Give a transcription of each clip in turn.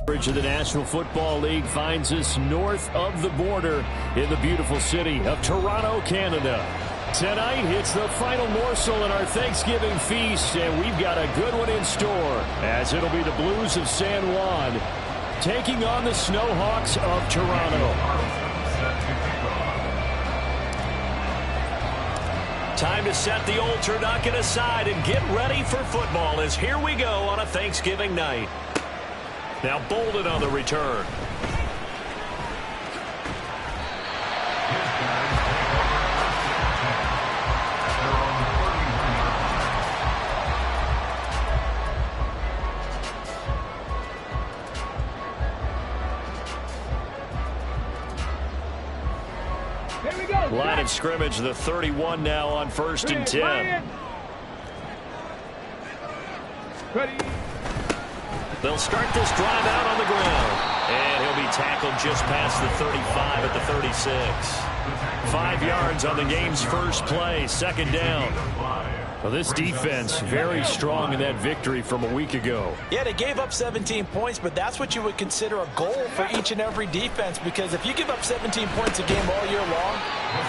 Of the National Football League finds us north of the border in the beautiful city of Toronto, Canada. Tonight, it's the final morsel in our Thanksgiving feast, and we've got a good one in store, as it'll be the Blues of San Juan taking on the Snowhawks of Toronto. Time to set the old turducken aside and get ready for football, as here we go on a Thanksgiving night. Now Bolden on the return. Here we go. Line of scrimmage, the 31 now on 1st and 10. Ready. They'll start this drive out on the ground. And he'll be tackled just past the 35 at the 36. 5 yards on the game's first play, 2nd down. Well, this defense very strong in that victory from a week ago. Yeah, they gave up 17 points, but that's what you would consider a goal for each and every defense, because if you give up 17 points a game all year long,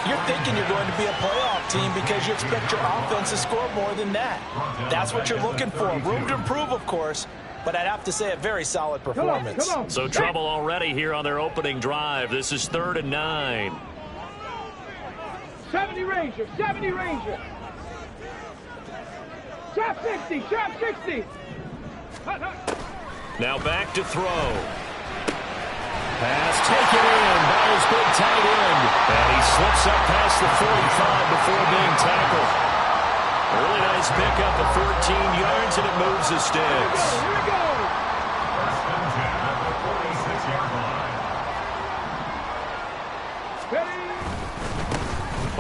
you're thinking you're going to be a playoff team because you expect your offense to score more than that. That's what you're looking for. Room to improve, of course, but I'd have to say a very solid performance. Come on. So trouble already here on their opening drive. This is 3rd and 9. 70 Ranger, 70 Ranger. Trap 60, trap 60. Now back to throw. Pass taken in by his big tight end. And he slips up past the 45 before being tackled. Really nice pickup of 14 yards, and it moves the sticks. Here we go. Ready.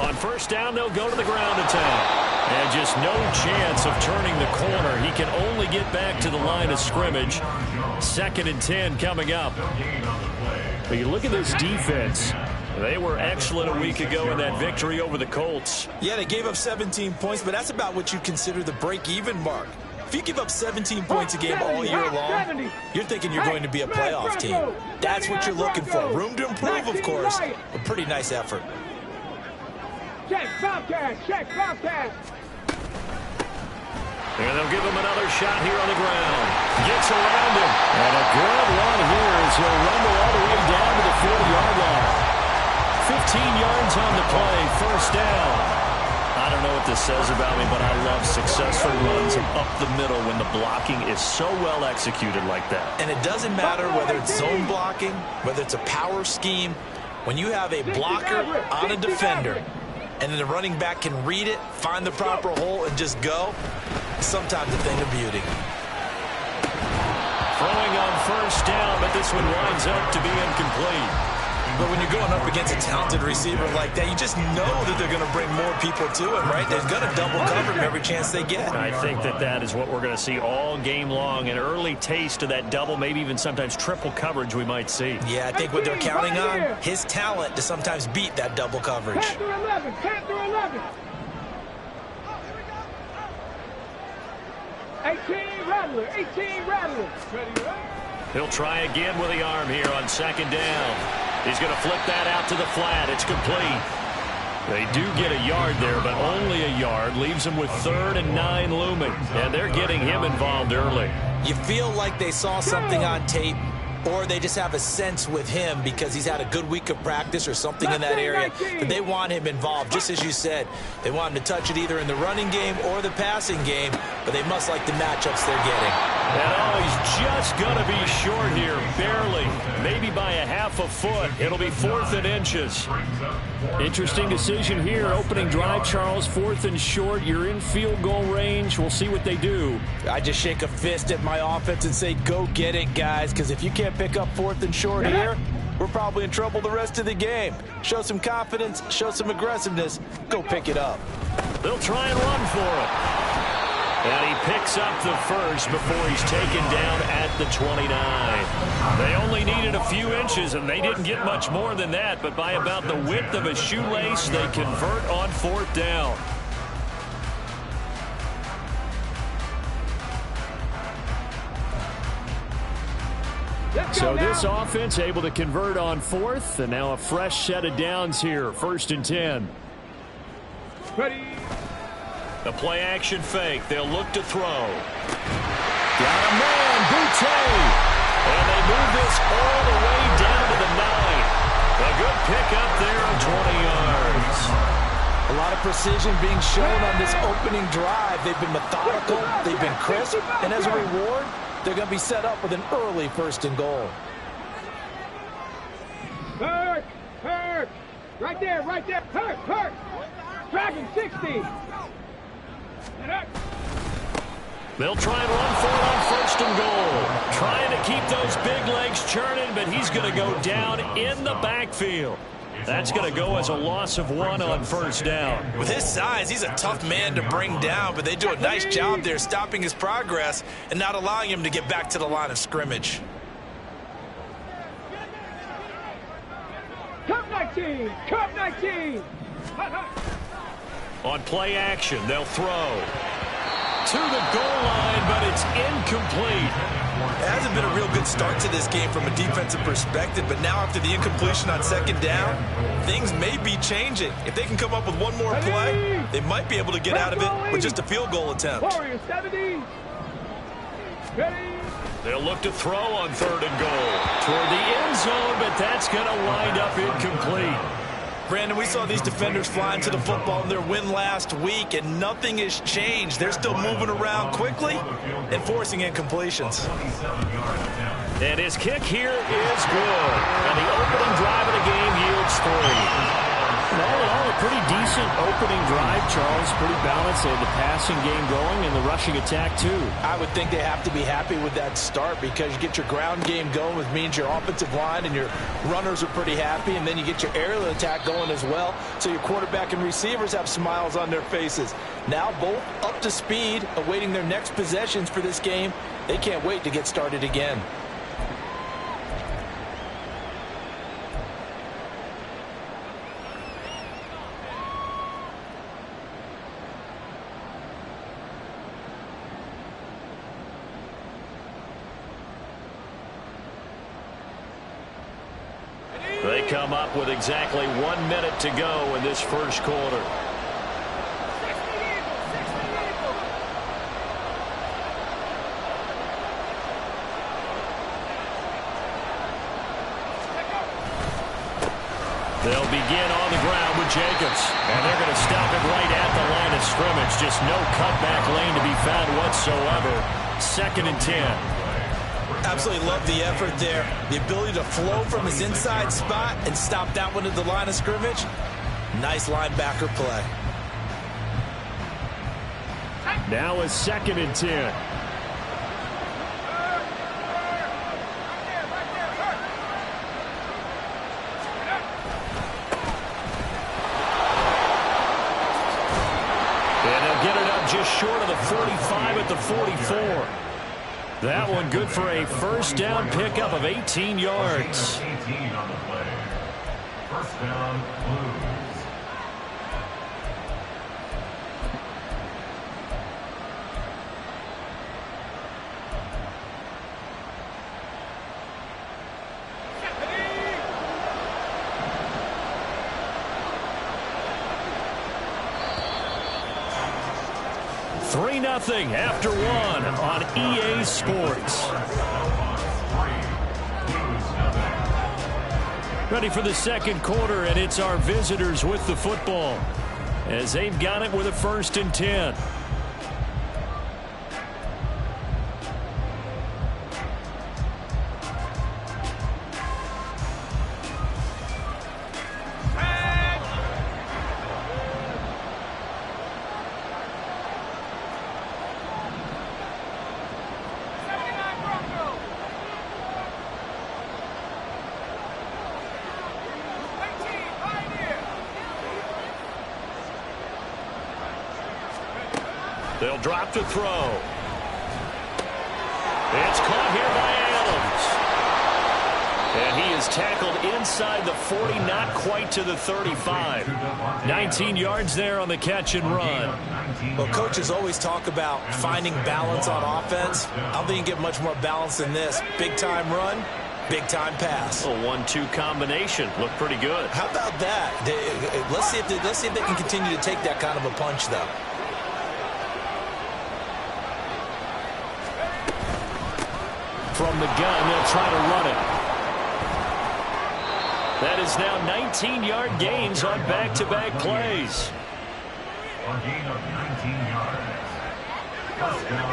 On 1st down, they'll go to the ground attack. And just no chance of turning the corner. He can only get back to the line of scrimmage. 2nd and 10 coming up. But you look at this defense. They were excellent a week ago in that victory over the Colts. Yeah, they gave up 17 points, but that's about what you consider the break-even mark. If you give up 17 points a game all year long, you're thinking you're going to be a playoff team. That's what you're looking for. Room to improve, of course. A pretty nice effort. Check, Bobcat, check, Bobcat. And they'll give him another shot here on the ground. Gets around him. And a good run here as he'll rumble all the way down to the 40-yard line. 15 yards on the play, 1st down. I don't know what this says about me, but I love successful runs up the middle when the blocking is so well executed like that. And it doesn't matter whether it's zone blocking, whether it's a power scheme. When you have a blocker on a defender, and then the running back can read it, find the proper hole, and just go, sometimes a thing of beauty. Throwing on 1st down, but this one winds up to be incomplete. But when you're going up against a talented receiver like that, you just know that they're going to bring more people to him, right? They're going to double cover him every chance they get. I think that is what we're going to see all game long. An early taste of that double, maybe even sometimes triple coverage we might see. Yeah, I think what they're counting on, his talent to sometimes beat that double coverage. 10 through 11, 10 through 11. 18 Rattler, 18 Rattler. Ready, right? He'll try again with the arm here on 2nd down. He's going to flip that out to the flat. It's complete. They do get a yard there, but only a yard. Leaves them with 3rd and 9 looming. And they're getting him involved early. You feel like they saw something on tape, or they just have a sense with him because he's had a good week of practice or something in that area that they want him involved. Just as you said, they want him to touch it either in the running game or the passing game, but they must like the matchups they're getting. And he's just going to be short here, barely, maybe by a half a foot. It'll be 4th and inches. Interesting decision here. Opening drive, Charles, 4th and short. You're in field goal range. We'll see what they do. I just shake a fist at my offense and say, go get it, guys, because if you can't pick up 4th and short here, we're probably in trouble the rest of the game. Show some confidence, show some aggressiveness, go pick it up. They'll try and run for it. And he picks up the first before he's taken down at the 29. They only needed a few inches, and they didn't get much more than that, but by about the width of a shoelace, they convert on 4th down. So this offense able to convert on fourth, and now a fresh set of downs here. 1st and 10. Ready. The play action fake. They'll look to throw. Got a man, Boutte. And they move this all the way down to the 9. A good pickup there of 20 yards. A lot of precision being shown on this opening drive. They've been methodical, they've been crisp, and as a reward, they're going to be set up with an early 1st and goal. Hurt. Right there. Hurt. Dragon 60. They'll try and run for it on 1st and goal. Trying to keep those big legs churning, but he's going to go down in the backfield. That's going to go as a loss of 1 on 1st down. With his size, he's a tough man to bring down, but they do a nice job there stopping his progress and not allowing him to get back to the line of scrimmage. Cup 19. On play action, they'll throw to the goal line, but it's incomplete. It hasn't been a real good start to this game from a defensive perspective, but now after the incompletion on 2nd down, things may be changing. If they can come up with one more play, they might be able to get out of it with just a field goal attempt. Warriors 70. Ready. They'll look to throw on 3rd and goal toward the end zone, but that's going to wind up incomplete. Brandon, we saw these defenders flying to the football in their win last week, and nothing has changed. They're still moving around quickly and forcing incompletions. And his kick here is good. And the opening drive of the game yields 3. And all in all, a pretty decent opening drive, Charles. Pretty balanced. They had the passing game going and the rushing attack, too. I would think they have to be happy with that start because you get your ground game going, which means your offensive line and your runners are pretty happy, and then you get your aerial attack going as well, so your quarterback and receivers have smiles on their faces. Now both up to speed, awaiting their next possessions for this game. They can't wait to get started again. They come up with exactly 1 minute to go in this 1st quarter. They'll begin on the ground with Jacobs. And they're going to stop it right at the line of scrimmage. Just no cutback lane to be found whatsoever. 2nd and 10. Absolutely love the effort there. The ability to flow from his inside spot and stop that one at the line of scrimmage. Nice linebacker play. Now a 2nd and 10. And they'll get it up just short of the 45 at the 44. That one good for a 1st down pickup of 18 yards. 18 on the play. 1st down, Blues. Nothing after 1 on EA Sports. Ready for the 2nd quarter, and it's our visitors with the football as they've got it with a 1st and 10. They'll drop to throw. It's caught here by Adams. And he is tackled inside the 40, not quite to the 35. 19 yards there on the catch and run. Well, coaches always talk about finding balance on offense. I don't think you can get much more balance than this. Big time run, Big-time pass. A 1-2 combination. Looked pretty good. How about that? Let's see if they can continue to take that kind of a punch, though. From the gun, they'll try to run it. That is now 19-yard gains on back-to-back plays. A gain of 19 yards.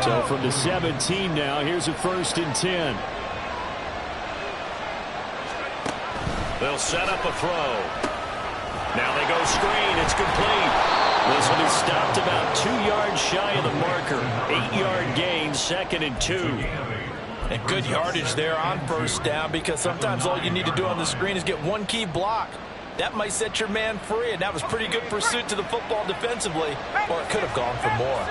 So from the 17 now, here's a 1st and 10. They'll set up a throw. Now they go screen. It's complete. This will be stopped about 2 yards shy of the marker. 8-yard gain, 2nd and 2. And good yardage there on 1st down, because sometimes all you need to do on the screen is get one key block. That might set your man free, and that was pretty good pursuit to the football defensively, or it could have gone for more.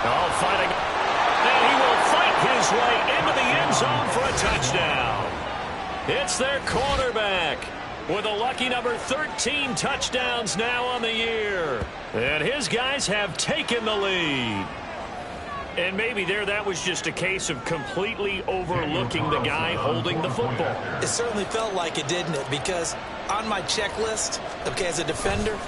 Oh, fighting. And he will fight his way into the end zone for a touchdown. It's their quarterback with a lucky number 13 touchdowns now on the year. And his guys have taken the lead. And maybe that was just a case of completely overlooking the guy holding the football. It certainly felt like it, didn't it? Because on my checklist, okay, as a defender,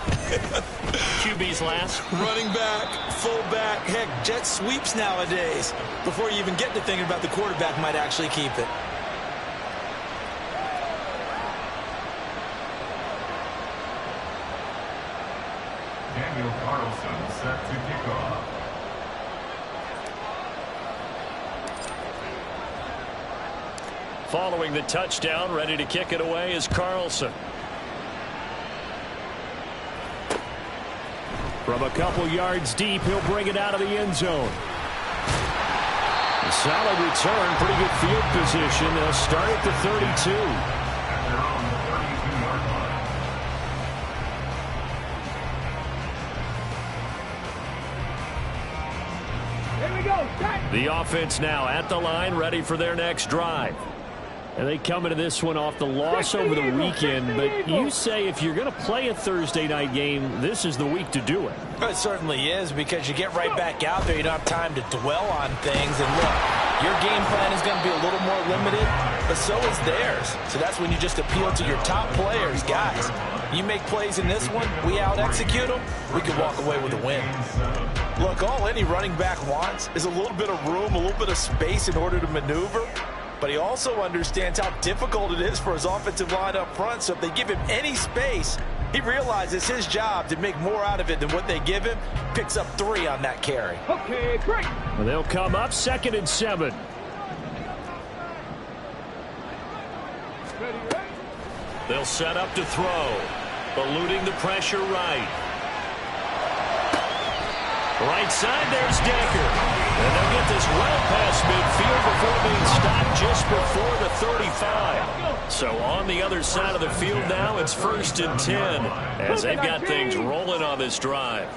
QB's last. running back, fullback, heck, jet sweeps nowadays. Before you even get to thinking about the quarterback might actually keep it. Daniel Carlson set to kick off. Following the touchdown, ready to kick it away is Carlson. From a couple yards deep, he'll bring it out of the end zone. A solid return, pretty good field position. They'll start at the 32. At their own 32-yard line. Here we go. Start. The offense now at the line, ready for their next drive. And they come into this one off the loss over the weekend, but you say if you're going to play a Thursday night game, this is the week to do it. It certainly is, because you get right back out there. You don't have time to dwell on things. And look, your game plan is going to be a little more limited, but so is theirs. So that's when you just appeal to your top players. Guys, you make plays in this one, we out-execute them, we can walk away with a win. Look, all any running back wants is a little bit of room, a little bit of space in order to maneuver. But he also understands how difficult it is for his offensive line up front. So if they give him any space, he realizes his job to make more out of it than what they give him. Picks up 3 on that carry. Okay, great. And they'll come up 2nd and 7. Ready, ready. They'll set up to throw. Eluding the pressure right. Right side, there's Decker. And they'll get this well past midfield before being stopped just before the 35. So on the other side of the field now, it's 1st and 10 as they've got things rolling on this drive.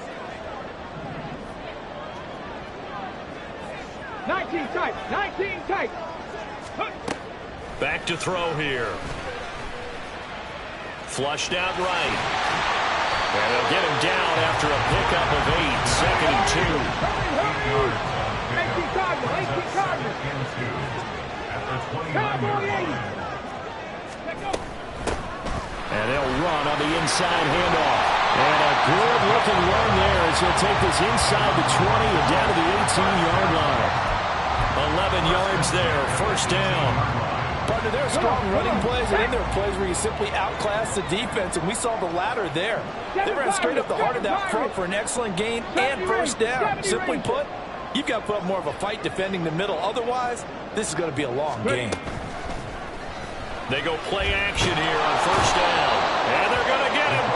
19 tight. 19 tight. Back to throw here. Flushed out right. And they'll get him down after a pickup of 8, 2nd and 2. 18 Cardinal. 18 Cardinal. At the 29-yard Cowboy 80. line. Let go. And they'll run on the inside handoff. And a good-looking run there as he'll take this inside the 20 and down to the 18-yard line. 11 yards there, 1st down. Partner, there are strong running plays, and then there are plays where you simply outclass the defense, and we saw the latter there. They ran straight up the heart of that front for an excellent gain and 1st down. Simply put, you've got to put up more of a fight defending the middle. Otherwise, this is going to be a long game. They go play action here on 1st down. And they're going to get him.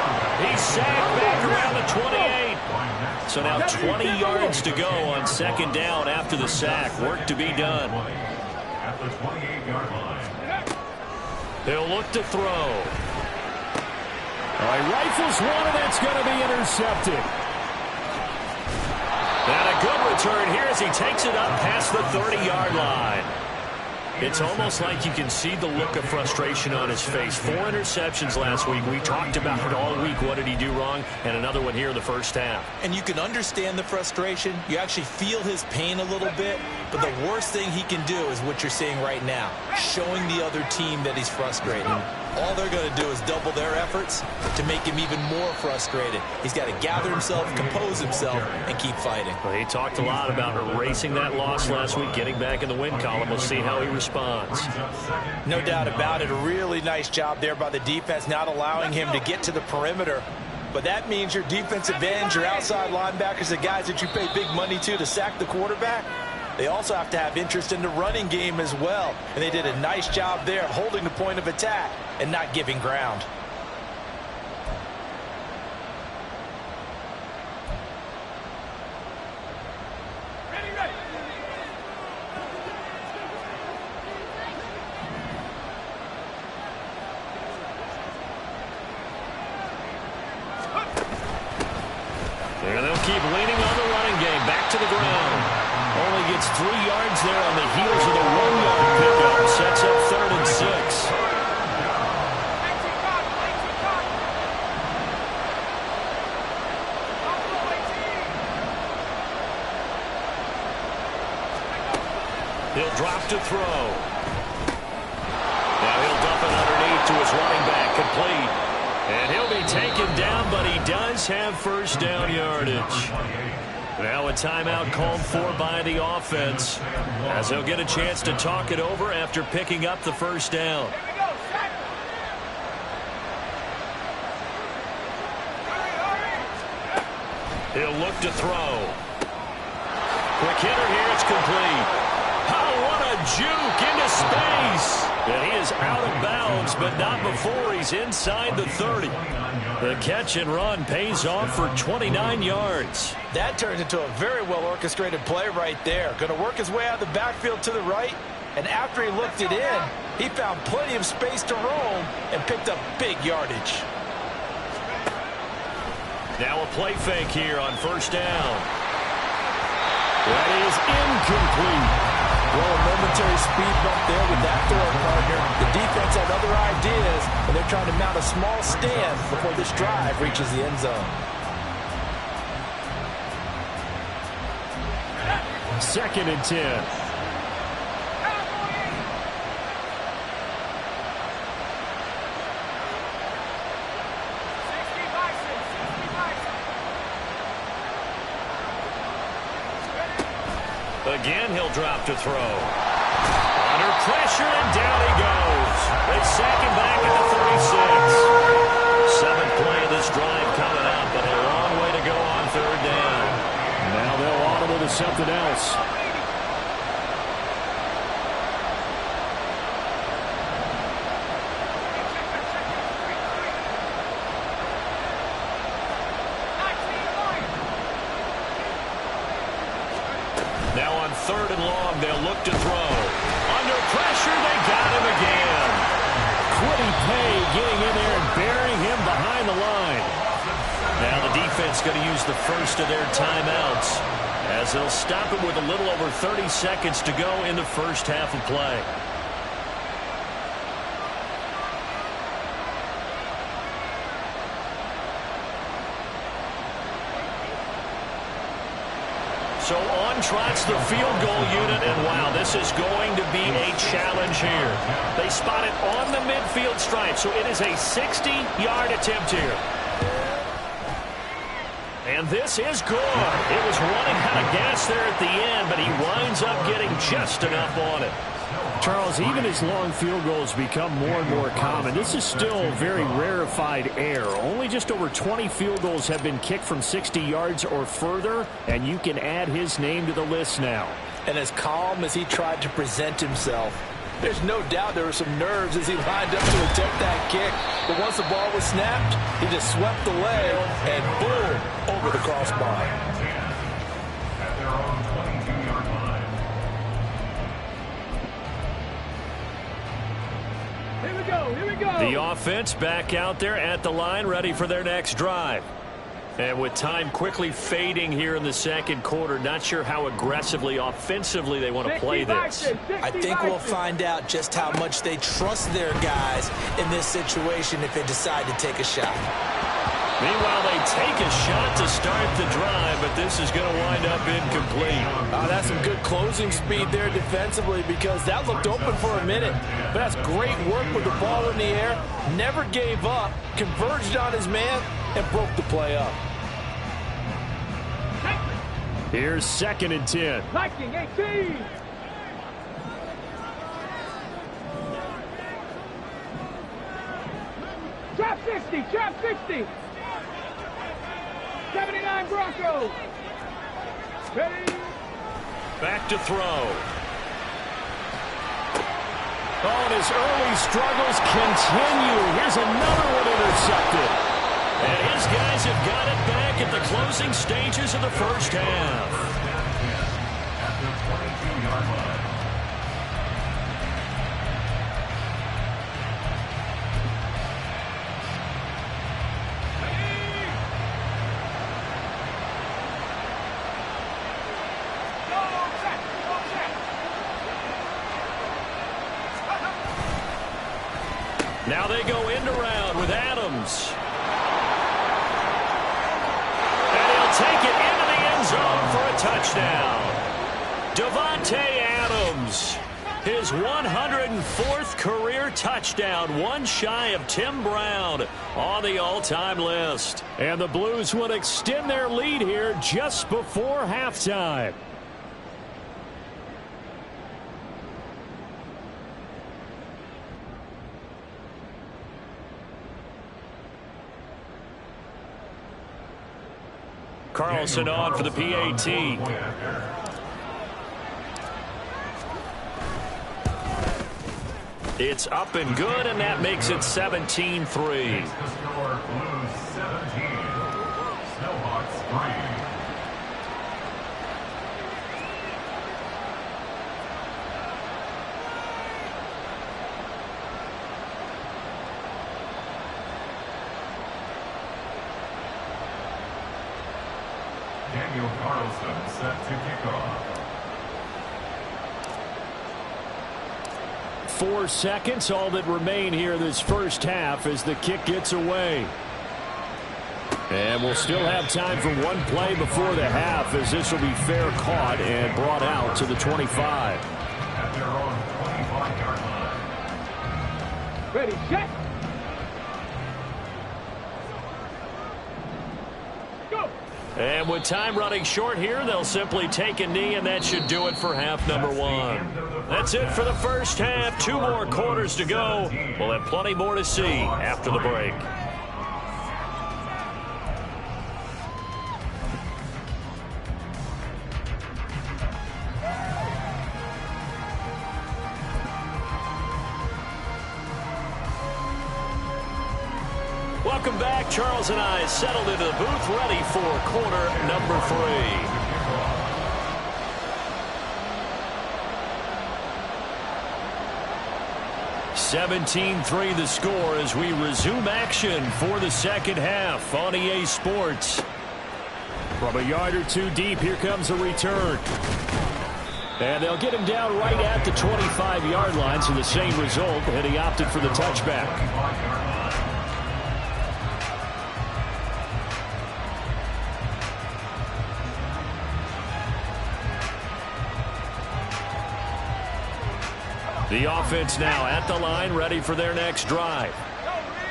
He's sacked back around the 28. So now 20 yards to go on 2nd down after the sack. Work to be done. At the 28-yard line. They'll look to throw. All right, rifles one, and that's going to be intercepted. And a good return here as he takes it up past the 30-yard line. It's almost like you can see the look of frustration on his face. 4 interceptions last week. We talked about it all week. What did he do wrong? And another one here in the first half. And you can understand the frustration. You actually feel his pain a little bit. But the worst thing he can do is what you're seeing right now, showing the other team that he's frustrated. All they're going to do is double their efforts to make him even more frustrated. He's got to gather himself, compose himself, and keep fighting. Well, he talked a lot about erasing that loss last week, getting back in the win column. We'll see how he responds. No doubt about it. A really nice job there by the defense, not allowing him to get to the perimeter. But that means your defensive ends, your outside linebackers, the guys that you pay big money to sack the quarterback, they also have to have interest in the running game as well. And they did a nice job there of holding the point of attack and not giving ground. There they'll keep leaning on the running game. Back to the ground. Only gets 3 yards there on the heels of the 1-yard pickup. Sets up 3rd and 6. He'll drop to throw. Now he'll dump it underneath to his running back. Complete. And he'll be taken down, but he does have first down yardage. Now a timeout called for by the offense, as they'll get a chance to talk it over after picking up the first down. He'll look to throw. Quick hitter here, it's complete. Oh, what a juke into space. And he is out of bounds, but not before he's inside the 30. The catch and run pays off for 29 yards. That turns into a very well-orchestrated play right there. Going to work his way out of the backfield to the right, and after he looked it in, he found plenty of space to roam and picked up big yardage. Now a play fake here on first down. That is incomplete. Well, a momentary speed bump there with that throw partner. The defense had other ideas, and they're trying to mount a small stand before this drive reaches the end zone. 2nd and 10. Again, he'll drop to throw. Under pressure, and down he goes. They sack him back at the 36. 7th play of this drive coming up, but a long way to go on 3rd down. Now they'll audible to something else. Now on 3rd and long, they'll look to throw. Under pressure, they got him again. Quiddy Pay getting in there and burying him behind the line. Now the defense going to use the first of their timeouts, as they'll stop it with a little over 30 seconds to go in the first half of play. So on trots the field goal unit, and wow, this is going to be a challenge here. They spot it on the midfield stripe, so it is a 60-yard attempt here. And this is good. It was running out of gas there at the end, but he winds up getting just enough on it. Charles, even as long field goals become more and more common, this is still very rarefied air. Only just over 20 field goals have been kicked from 60 yards or further, and you can add his name to the list now. And as calm as he tried to present himself, there's no doubt there were some nerves as he lined up to attempt that kick. But once the ball was snapped, he just swept away and boom, over the crossbar. Here we go. The offense back out there at the line, ready for their next drive. And with time quickly fading here in the second quarter, not sure how aggressively, offensively they want to play this. I think we'll find out just how much they trust their guys in this situation if they decide to take a shot. Meanwhile, they take a shot to start the drive, but this is going to wind up incomplete. That's some good closing speed there defensively because that looked open for a minute. But that's great work with the ball in the air. Never gave up, converged on his man, and broke the play up. Here's 2nd and 10. Viking 18. Trap 60, trap 60. 79 Broncos. Ready? Back to throw. Oh, and his early struggles continue. Here's another one intercepted. And his guys have got it back at the closing stages of the first half. At the 22-yard line. Now they go end around with Adams. And he'll take it into the end zone for a touchdown. Davante Adams, his 104th career touchdown, one shy of Tim Brown on the all-time list. And the Blues will extend their lead here just before halftime. Carlson on for the PAT. It's up and good, and that makes it 17-3. The score, Blues 17, Snowhawks 3. Daniel Carlson set to kick off. 4 seconds, all that remain here this first half as the kick gets away. And we'll still have time for one play before the half as this will be fair caught and brought out to the 25. At their own 25-yard line. Ready, set. Go. And with time running short here, they'll simply take a knee, and that should do it for half number one. That's it for the first half. 2 more quarters to go. We'll have plenty more to see after the break. Welcome back. Charles and I settled into the booth, ready for quarter number 3. 17-3 the score as we resume action for the second half on EA Sports. From a yard or two deep, here comes a return. And they'll get him down right at the 25-yard line, so the same result, and he opted for the touchback. The offense now at the line, ready for their next drive.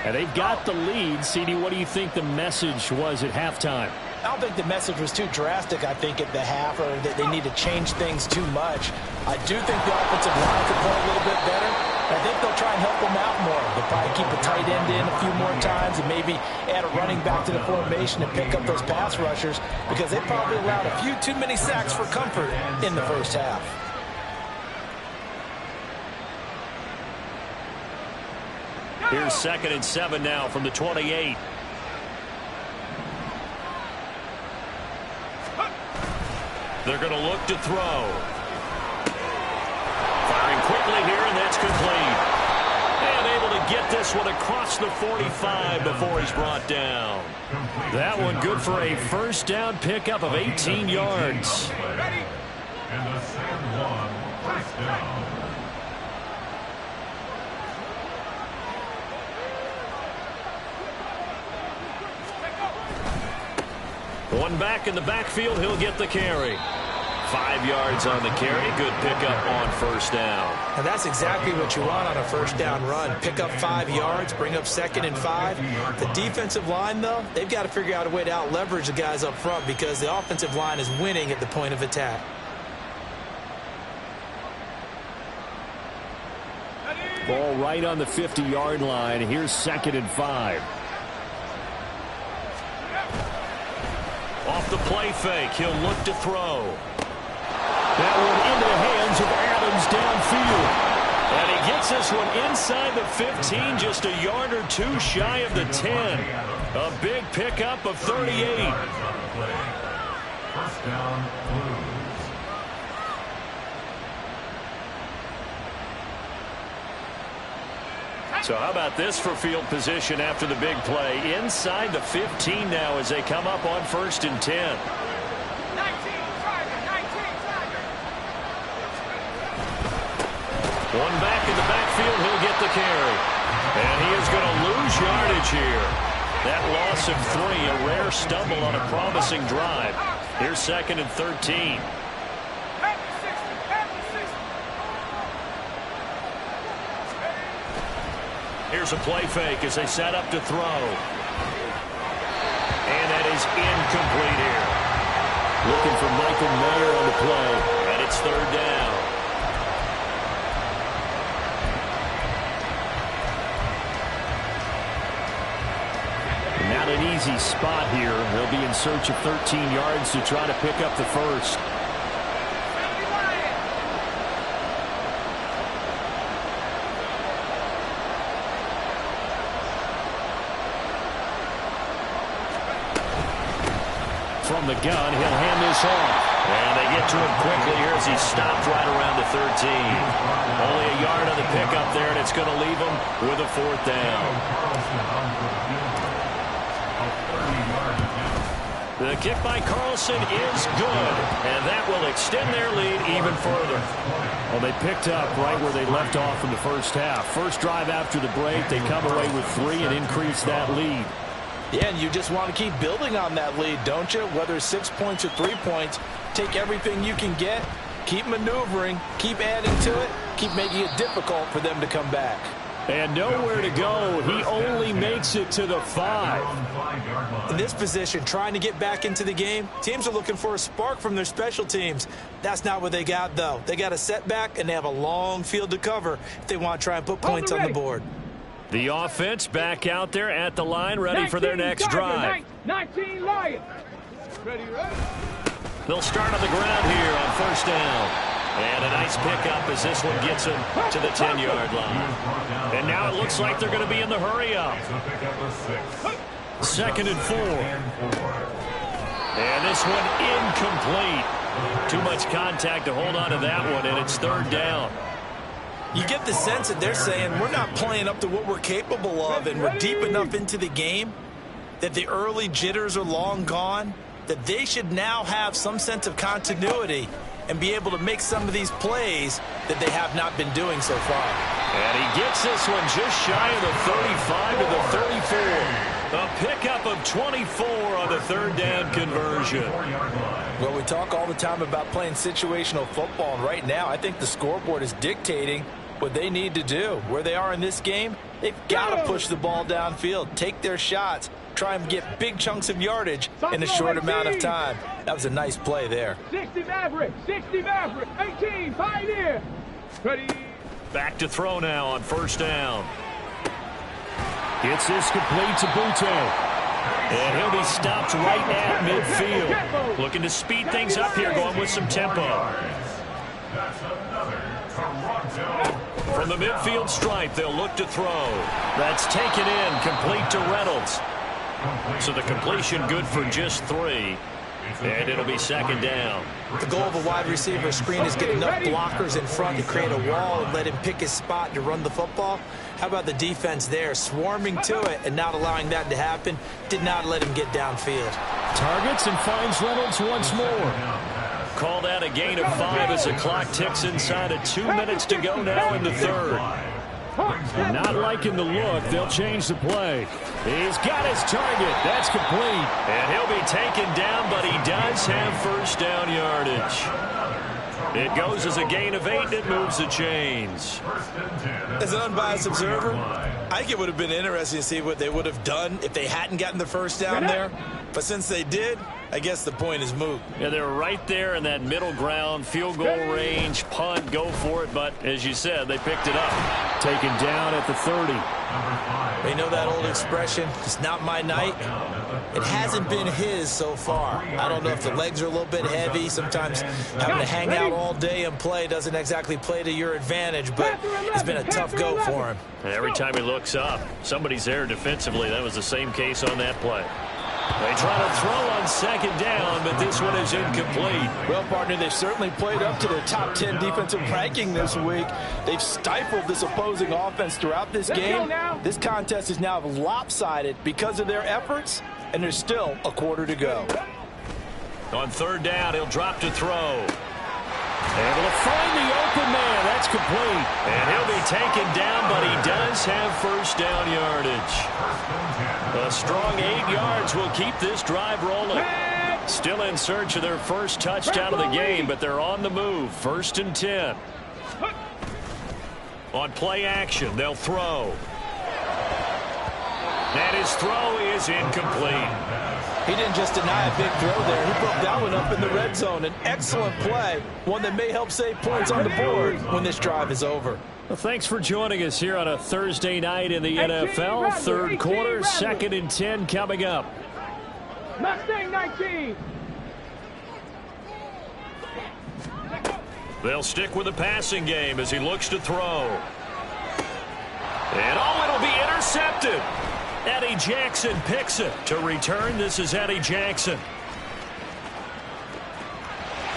And they've got the lead. CD, what do you think the message was at halftime? I don't think the message was too drastic, I think, at the half, or that they need to change things too much. I do think the offensive line could play a little bit better. I think they'll try and help them out more. They'll probably keep a tight end in a few more times and maybe add a running back to the formation and pick up those pass rushers because they probably allowed a few too many sacks for comfort in the first half. Here's 2nd and 7 now from the 28. They're going to look to throw. Firing quickly here, and that's complete. And able to get get this one across the 45 before he's brought down. That one good for a first down pickup of 18 yards. And the San Juan first down. One back in the backfield, he'll get the carry. 5 yards on the carry. Good pickup on first down. And that's exactly what you want on a first down run. Pick up 5 yards, bring up 2nd and 5. The defensive line, though, they've got to figure out a way to out-leverage the guys up front because the offensive line is winning at the point of attack. Ball right on the 50-yard line. Here's 2nd and 5. Off the play fake, he'll look to throw. That one into the hands of Adams downfield. And he gets this one inside the 15, just a yard or two shy of the 10. A big pickup of 38. First down, Blues. So how about this for field position after the big play? Inside the 15 now as they come up on 1st and 10. One back in the backfield, he'll get the carry. And he is going to lose yardage here. That loss of 3, a rare stumble on a promising drive. Here's 2nd and 13. Here's a play fake as they set up to throw. And that is incomplete here. Looking for Michael Mayer on the play. And it's 3rd down. Not an easy spot here. They'll be in search of 13 yards to try to pick up the first. From the gun, he'll hand this off. And they get to him quickly here as he stopped right around the 13. Only a yard on the pickup there, and it's going to leave him with a 4th down. The kick by Carlson is good, and that will extend their lead even further. Well, they picked up right where they left off in the first half. First drive after the break, they come away with 3 and increase that lead. Yeah, and you just want to keep building on that lead, don't you? Whether it's 6 points or 3 points, take everything you can get, keep maneuvering, keep adding to it, keep making it difficult for them to come back. And nowhere to go. He only makes it to the 5. In this position, trying to get back into the game, teams are looking for a spark from their special teams. That's not what they got, though. They got a setback, and they have a long field to cover if they want to try and put points on the board. The offense back out there at the line, ready for their next drive. 19 Lions. Ready. They'll start on the ground here on 1st down. And a nice pickup as this one gets them to the 10-yard line. And now it looks like they're going to be in the hurry-up. 2nd and 4. And this one incomplete. Too much contact to hold on to that one, and it's 3rd down. You get the sense that they're saying we're not playing up to what we're capable of, and we're deep enough into the game that the early jitters are long gone, that they should now have some sense of continuity and be able to make some of these plays that they have not been doing so far. And he gets this one just shy of the 35 to the 34. A pickup of 24 on the 3rd down conversion. Well, we talk all the time about playing situational football, and right now I think the scoreboard is dictating what they need to do. Where they are in this game, they've got to push the ball downfield, take their shots, try and get big chunks of yardage in a short amount of time. That was a nice play there. 60 Maverick, 18 Pioneer. Ready. Back to throw now on 1st down. Gets this complete to Butte. And he'll be stopped right at midfield. Looking to speed things up here, going with some tempo. From the midfield stripe, they'll look to throw. That's taken in, complete to Reynolds. So the completion good for just 3. And it'll be second down. The goal of a wide receiver screen is get enough blockers in front to create a wall and let him pick his spot to run the football. How about the defense there, swarming to it and not allowing that to happen? Did not let him get downfield. Targets and finds Reynolds once more. Call that a gain of 5 as the clock ticks inside of 2 minutes to go now in the third. Not liking the look. They'll change the play. He's got his target. That's complete. And he'll be taken down, but he does have first down yardage. It goes as a gain of 8, and it moves the chains. As an unbiased observer, I think it would have been interesting to see what they would have done if they hadn't gotten the first down there. But since they did, I guess the point is moot. Yeah, they're right there in that middle ground, field goal range, punt, go for it. But as you said, they picked it up. Taken down at the 30. They know that old expression, it's not my night. It hasn't been his so far. I don't know if the legs are a little bit heavy. Sometimes having to hang out all day and play doesn't exactly play to your advantage, but it's been a tough go for him. And every time he looks up, somebody's there defensively. That was the same case on that play. They try to throw on second down, but this one is incomplete. Well, partner, they've certainly played up to their top 10 defensive ranking this week. They've stifled this opposing offense throughout this game. This contest is now lopsided because of their efforts, and there's still a quarter to go. On third down, he'll drop to throw. Able to find the open man. That's complete. And he'll be taken down, but he does have first down yardage. A strong 8 yards will keep this drive rolling. Still in search of their first touchdown of the game, but they're on the move. First and 10. On play action, they'll throw. And his throw is incomplete. He didn't just deny a big throw there. He broke that one up in the red zone. An excellent play, one that may help save points on the board when this drive is over. Well, thanks for joining us here on a Thursday night in the NFL. Third quarter, second and 10 coming up. Mustang 19. They'll stick with the passing game as he looks to throw. And it'll be intercepted. Eddie Jackson picks it. To return, this is Eddie Jackson.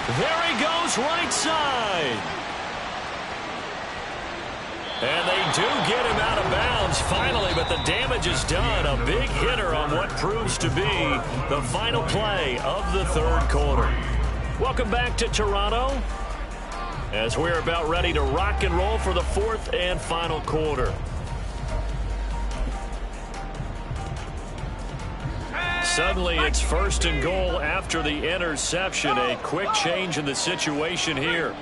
There he goes, right side. And they do get him out of bounds finally, but the damage is done. A big hitter on what proves to be the final play of the third quarter. Welcome back to Toronto as we're about ready to rock and roll for the fourth and final quarter. Suddenly, it's first and goal after the interception. A quick change in the situation here.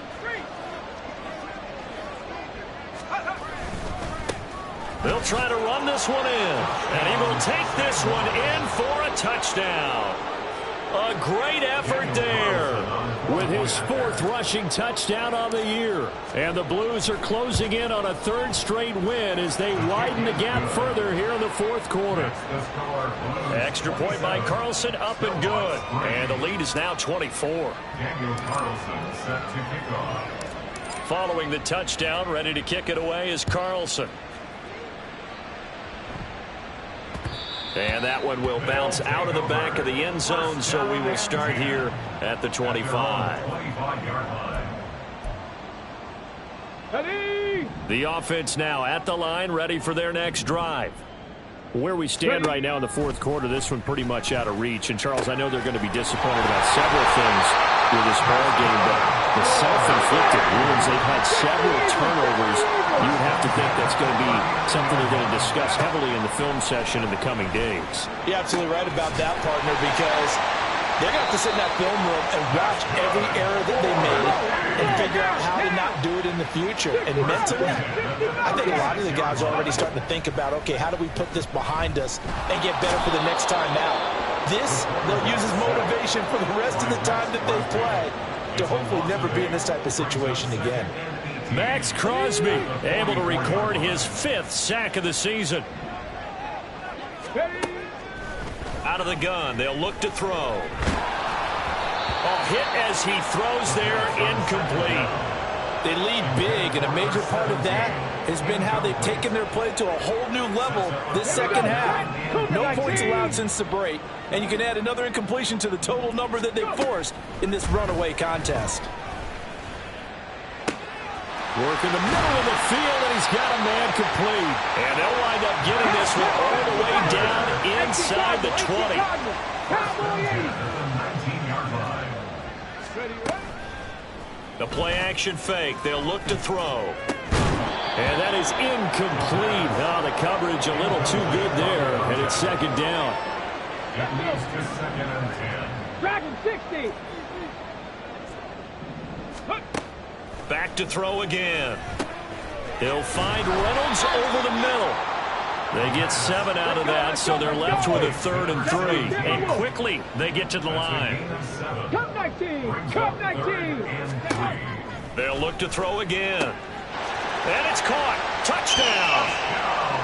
They'll try to run this one in, and he will take this one in for a touchdown. A great effort there with his fourth rushing touchdown on the year. And the Blues are closing in on a third straight win as they widen the gap further here in the fourth quarter. Extra point by Carlson, up and good. And the lead is now 24. Following the touchdown, ready to kick it away is Carlson. And that one will bounce out of the back of the end zone, so we will start here at the 25. The offense now at the line, ready for their next drive. Where we stand right now in the fourth quarter, this one pretty much out of reach. And, Charles, I know they're going to be disappointed about several things with this ball game, but the self-inflicted wounds, they've had several turnovers. You would have to think that's going to be something they're going to discuss heavily in the film session in the coming days. You're absolutely right about that, partner, because they're going to have to sit in that film room and watch every error that they made and figure out how to not do it in the future. And mentally, I think a lot of the guys are already starting to think about, okay, how do we put this behind us and get better for the next time out? This, they'll use as motivation for the rest of the time that they play to hopefully never be in this type of situation again. Max Crosby able to record his 5th sack of the season. Out of the gun, they'll look to throw. A hit as he throws there, incomplete. They lead big, and a major part of that has been how they've taken their play to a whole new level this second half. No points allowed since the break, and you can add another incompletion to the total number that they forced in this runaway contest. Work in the middle of the field, and he's got a man complete. And they'll wind up getting this one all the way down inside the 20. The play-action fake. They'll look to throw. And that is incomplete. Oh, the coverage a little too good there, and it's second down. At least a second and 10. Dragon 60. Back to throw again. He'll find Reynolds over the middle. They get 7 out of that, so they're left with a 3rd and 3. And quickly, they get to the line. Cup 19. Cup 19. They'll look to throw again. And it's caught. Touchdown.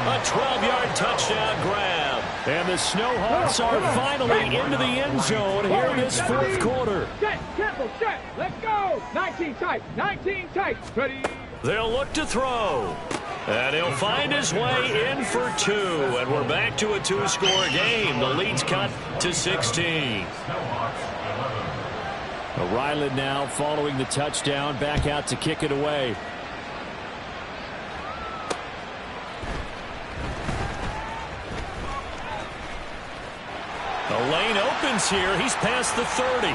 A 12-yard touchdown grab. And the Snowhawks are finally into the end zone here in this fourth quarter. Set, tempo, set. Let's go. 19 tight. 19 tight. Ready. They'll look to throw. And he'll find his way in for 2. And we're back to a 2-score game. The lead's cut to 16. Ryland now following the touchdown. Back out to kick it away. The lane opens here. He's past the 30.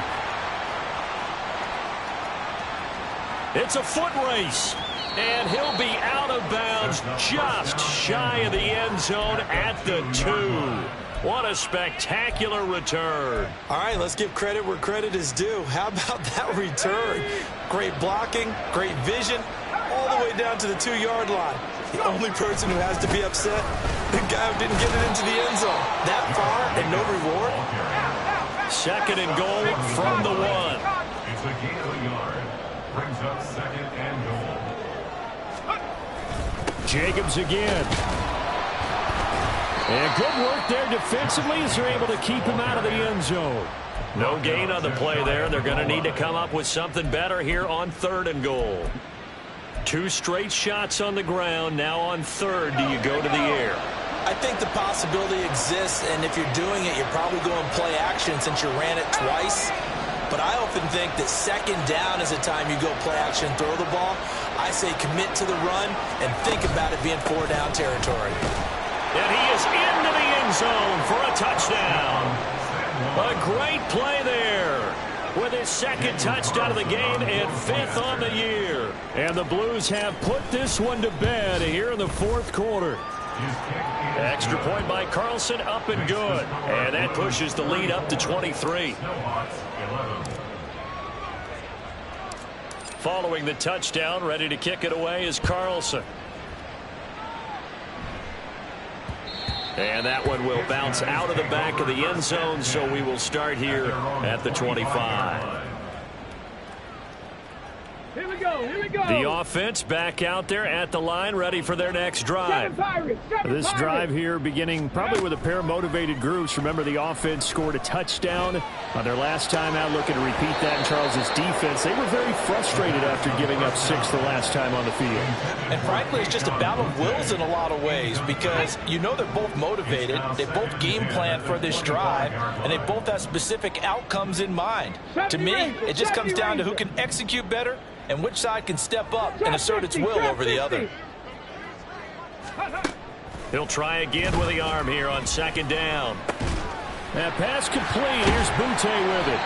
It's a foot race. And he'll be out of bounds just shy of the end zone at the 2. What a spectacular return. All right, let's give credit where credit is due. How about that return? Great blocking, great vision, all the way down to the 2-yard line. The only person who has to be upset, the guy who didn't get it into the end zone. That far and no reward. 2nd and goal from the 1. It's a gain of a yard. Brings up 2nd and goal. Jacobs again. And good work there defensively as they're able to keep him out of the end zone. No gain on the play there. They're going to need to come up with something better here on 3rd and goal. 2 straight shots on the ground. Now on 3rd, do you go to the air? I think the possibility exists, and if you're doing it, you're probably going play action since you ran it twice. But I often think that 2nd down is the time you go play action, throw the ball. I say commit to the run and think about it being 4-down territory. And he is into the end zone for a touchdown. A great play there with his 2nd touchdown of the game and 5th on the year. And the Blues have put this one to bed here in the 4th quarter. Extra point by Carlson, up and good. And that pushes the lead up to 23. Following the touchdown, ready to kick it away is Carlson. And that one will bounce out of the back of the end zone, so we will start here at the 25. Here we go. Here we go. The offense back out there at the line, ready for their next drive. This drive here beginning probably with a pair of motivated groups. Remember, the offense scored a touchdown on their last time out, looking to repeat that in Charles's defense. They were very frustrated after giving up 6 the last time on the field. And frankly, it's just a battle of wills in a lot of ways, because you know they're both motivated, they both game plan for this drive, and they both have specific outcomes in mind. To me, it just comes down to who can execute better and which side can step up and assert its will over the other. He'll try again with the arm here on 2nd down. That pass complete. Here's Butte with it.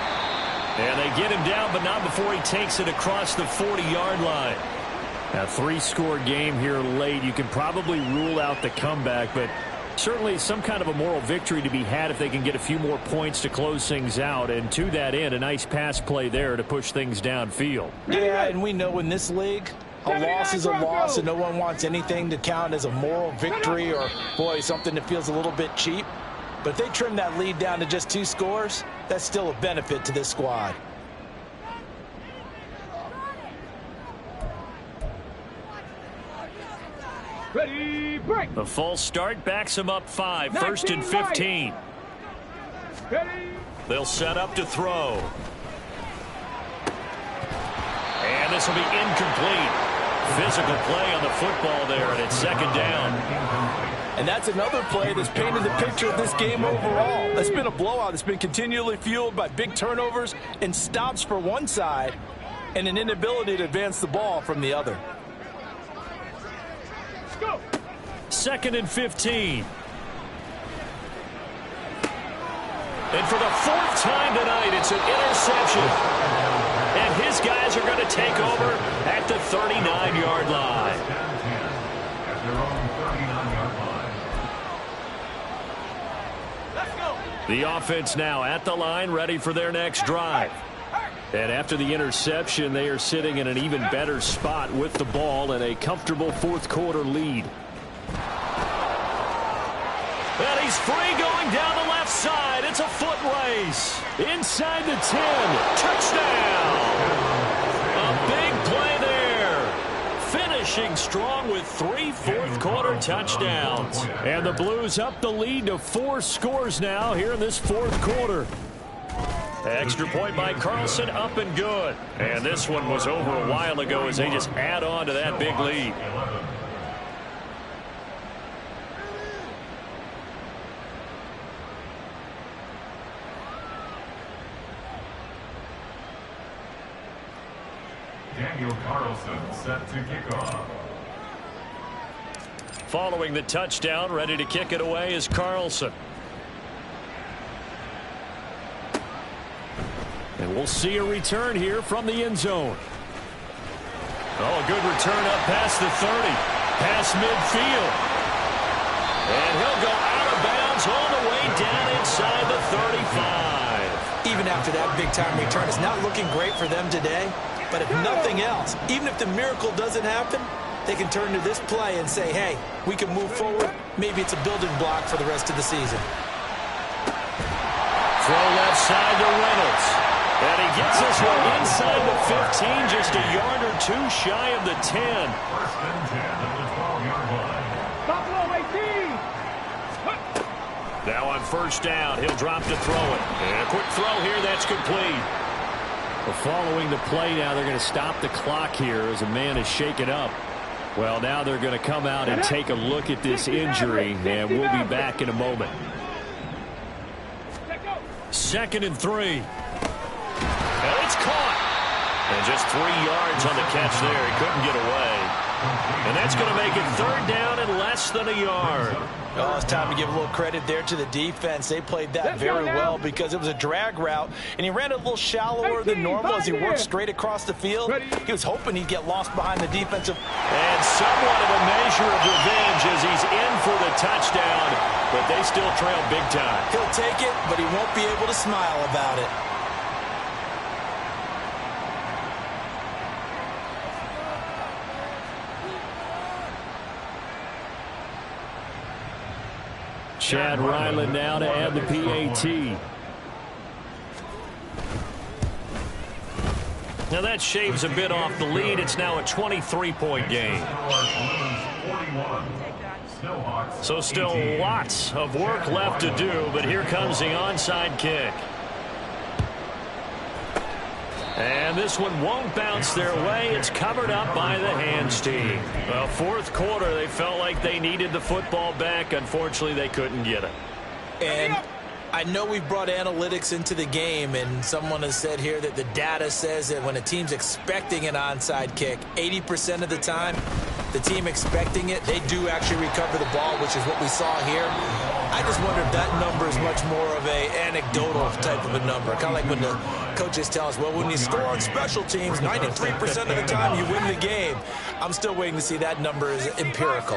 And they get him down, but not before he takes it across the 40-yard line. A 3-score game here late. You can probably rule out the comeback, but certainly some kind of a moral victory to be had if they can get a few more points to close things out. And to that end, a nice pass play there to push things downfield. Yeah, and we know in this league, a loss is a loss, and no one wants anything to count as a moral victory or, boy, something that feels a little bit cheap. But if they trim that lead down to just 2 scores, that's still a benefit to this squad. Ready, break. The false start backs him up 5. 1st and 15. Ready. They'll set up to throw. And this will be incomplete. physical play on the football there, and it's second down. And that's another play that's painted the picture of this game overall. It's been a blowout. It's been continually fueled by big turnovers and stops for one side and an inability to advance the ball from the other. Let's go. 2nd and 15. And for the 4th time tonight, it's an interception. And his guys are going to take over at the 39-yard line. At their own 39-yard line. Let's go. The offense now at the line, ready for their next drive. And after the interception, they are sitting in an even better spot with the ball and a comfortable 4th quarter lead. And he's free going down the left side. It's a foot race. Inside the 10. Touchdown. A big play there. Finishing strong with 3 fourth-quarter touchdowns. And the Blues up the lead to 4 scores now here in this 4th quarter. Extra point by Carlson, up and good. And this one was over a while ago as they just add on to that big lead. Daniel Carlson set to kick off. Following the touchdown, ready to kick it away is Carlson. And we'll see a return here from the end zone. Oh, a good return up past the 30. Past midfield. And he'll go out of bounds all the way down inside the 35. Even after that big-time return, it's not looking great for them today. But if nothing else, even if the miracle doesn't happen, they can turn to this play and say, hey, we can move forward. Maybe it's a building block for the rest of the season. Throw left side to Reynolds. And he gets this one inside the 15, just a yard or 2 shy of the 10. 1st and 10 at the 12-yard line. Buffalo 18. Now on 1st down, he'll drop to throw it. And a quick throw here, that's complete. Well, following the play now, they're going to stop the clock here as a man is shaken up. Well, now they're going to come out and take a look at this injury, and we'll be back in a moment. 2nd and 3. And it's caught. And just 3 yards on the catch there. He couldn't get away. And that's going to make it 3rd down and less than a yard. Oh, it's time to give a little credit there to the defense. They played that very well because it was a drag route, and he ran it a little shallower than normal as he worked straight across the field. He was hoping he'd get lost behind the defensive. And somewhat of a measure of revenge as he's in for the touchdown, but they still trail big time. He'll take it, but he won't be able to smile about it. Chad Ryland now to add the PAT. Now that shaves a bit off the lead. It's now a 23-point game. So still lots of work left to do, but here comes the onside kick. And this one won't bounce their way. It's covered up by the hands team. Well, 4th quarter, they felt like they needed the football back. Unfortunately, they couldn't get it. And I know we've brought analytics into the game, and someone has said here that the data says that when a team's expecting an onside kick, 80% of the time, the team expecting it, they do actually recover the ball, which is what we saw here. I just wonder if that number is much more of a anecdotal type of a number. Kind of like when the coaches tell us, well, when you score on special teams, 93% of the time you win the game. I'm still waiting to see that number is empirical.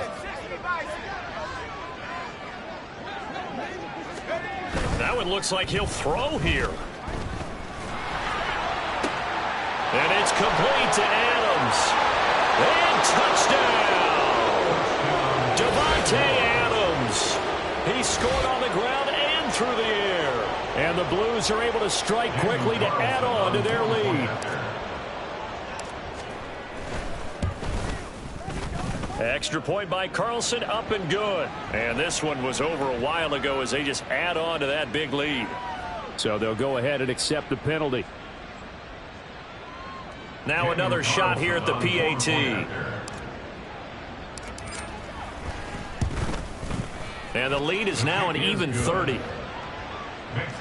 Now it looks like he'll throw here. And it's complete to Adams. And touchdown! Devontae Adams. He scored on the ground and through the air. And the Blues are able to strike quickly to add on to their lead. Extra point by Carlson, up and good. And this one was over a while ago as they just add on to that big lead. So they'll go ahead and accept the penalty. Now another shot here at the PAT. And the lead is now an even 30. Makes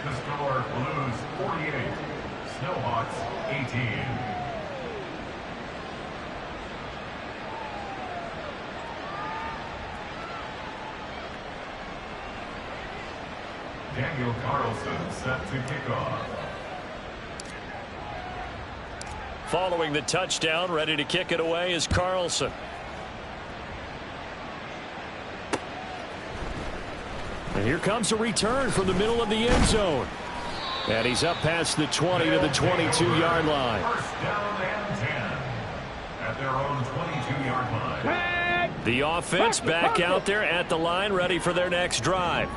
the score Blues 48, Snowhawks 18. Daniel Carlson set to kick off. Following the touchdown, ready to kick it away is Carlson. And here comes a return from the middle of the end zone. And he's up past the 20 to the 22-yard line. First down and 10 at their own 22-yard line. The offense back out there at the line, ready for their next drive.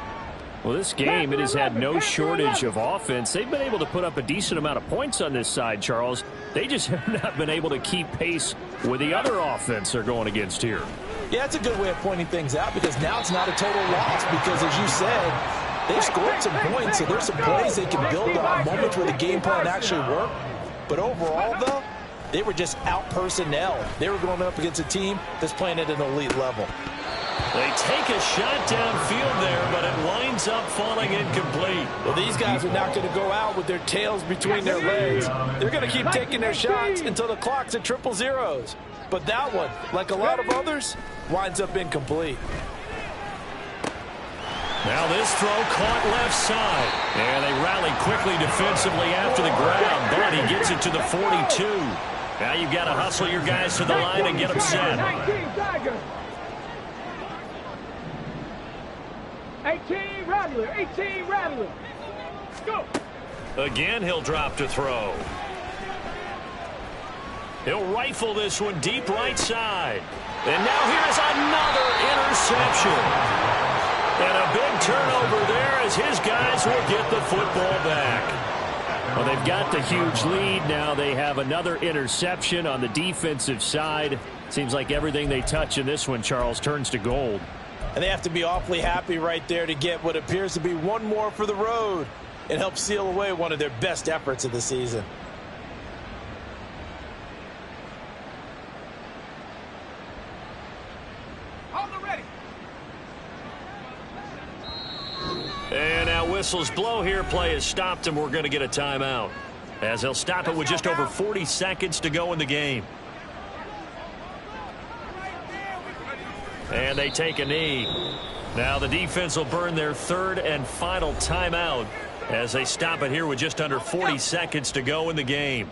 Well, this game, it has had no shortage of offense. They've been able to put up a decent amount of points on this side, Charles. They just have not been able to keep pace with the other offense they're going against here. Yeah, it's a good way of pointing things out because now it's not a total loss because, as you said, they've scored some points, so there's some plays they can build on, moments where the game plan actually worked. But overall, though, they were just out-personnel. They were going up against a team that's playing at an elite level. They take a shot downfield there, but it winds up falling incomplete. Well, these guys are not going to go out with their tails between their legs. They're going to keep taking their shots until the clock's at 000. But that one, like a lot of others, winds up incomplete. Now this throw caught left side. And they rally quickly defensively after the ground, but he gets it to the 42. Now you've got to hustle your guys to the line and get them set. 18 Rattler, 18 Rattler. Go. Again, he'll drop to throw. He'll rifle this one deep right side. And now here's another interception. And a big turnover there as his guys will get the football back. Well, they've got the huge lead. Now they have another interception on the defensive side. Seems like everything they touch in this one, Charles, turns to gold. And they have to be awfully happy right there to get what appears to be one more for the road and help seal away one of their best efforts of the season. And now whistles blow here. Play is stopped, and we're going to get a timeout, as they'll stop it with just over 40 seconds to go in the game. And they take a knee. Now the defense will burn their third and final timeout as they stop it here with just under 40 seconds to go in the game.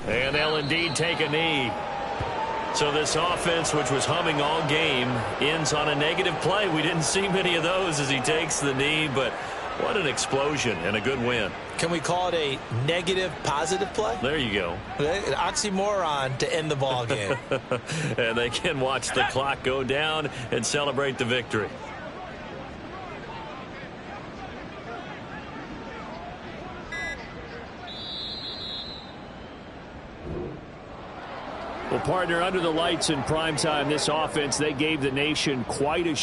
And they'll indeed take a knee. So this offense, which was humming all game, ends on a negative play. We didn't see many of those as he takes the knee, but what an explosion and a good win. Can we call it a negative positive play? There you go. An oxymoron to end the ball game. And they can watch the clock go down and celebrate the victory. Well, partner, under the lights in primetime, this offense, they gave the nation quite a